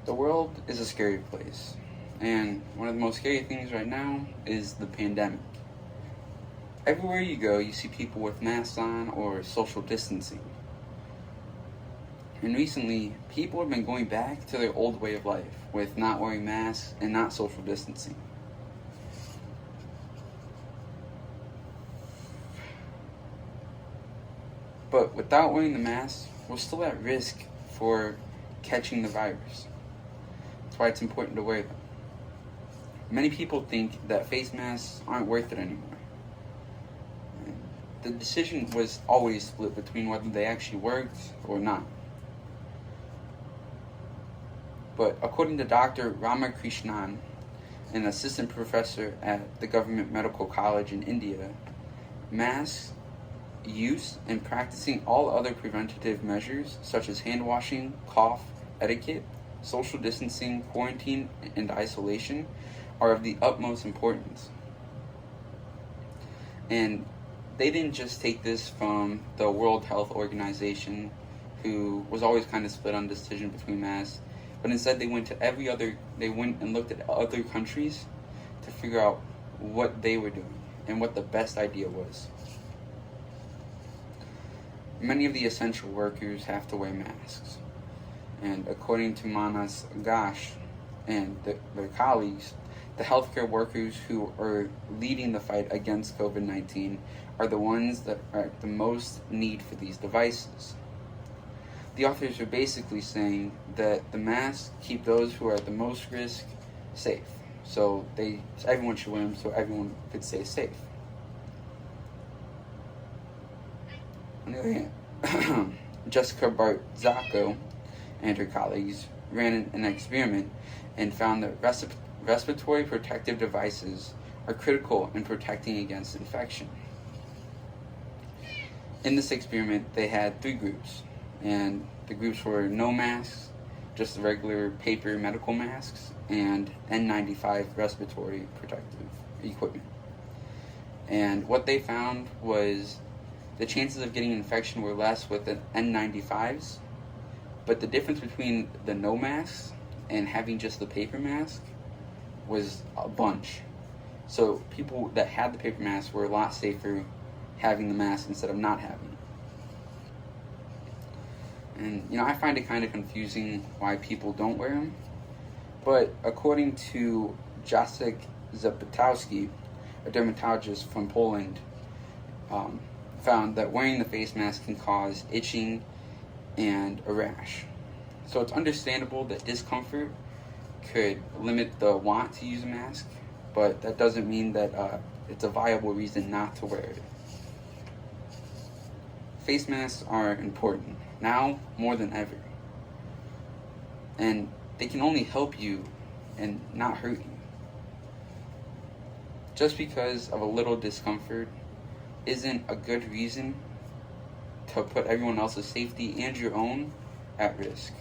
The world is a scary place, and one of the most scary things right now is the pandemic. Everywhere you go, you see people with masks on or social distancing. And recently, people have been going back to their old way of life with not wearing masks and not social distancing. But without wearing the mask, we're still at risk for catching the virus. That's why it's important to wear them. Many people think that face masks aren't worth it anymore. The decision was always split between whether they actually worked or not. But according to Dr. Ramakrishnan, an assistant professor at the Government Medical College in India, masks use and practicing all other preventative measures such as hand washing, cough, etiquette, social distancing, quarantine, and isolation are of the utmost importance. And they didn't just take this from the World Health Organization, who was always kind of split on the decision between masks, but instead they went and looked at other countries to figure out what they were doing and what the best idea was. Many of the essential workers have to wear masks. And according to Manas Ghosh and their colleagues, the healthcare workers who are leading the fight against COVID-19 are the ones that are at the most need for these devices. The authors are basically saying that the masks keep those who are at the most risk safe. So everyone should wear them so everyone could stay safe. On the other hand, Jessica Barzacco and her colleagues ran an experiment and found that respiratory protective devices are critical in protecting against infection. In this experiment, they had 3 groups, and the groups were no masks, just the regular paper medical masks, and N95 respiratory protective equipment. And what they found was the chances of getting infection were less with the N95s, but the difference between the no masks and having just the paper mask was a bunch. So people that had the paper mask were a lot safer having the mask instead of not having it. And I find it kind of confusing why people don't wear them, but according to Jacek Zapytowski, a dermatologist from Poland, found that wearing the face mask can cause itching and a rash. So it's understandable that discomfort could limit the want to use a mask, but that doesn't mean that it's a viable reason not to wear it. Face masks are important, now more than ever. And they can only help you and not hurt you. Just because of a little discomfort isn't a good reason to put everyone else's safety and your own at risk.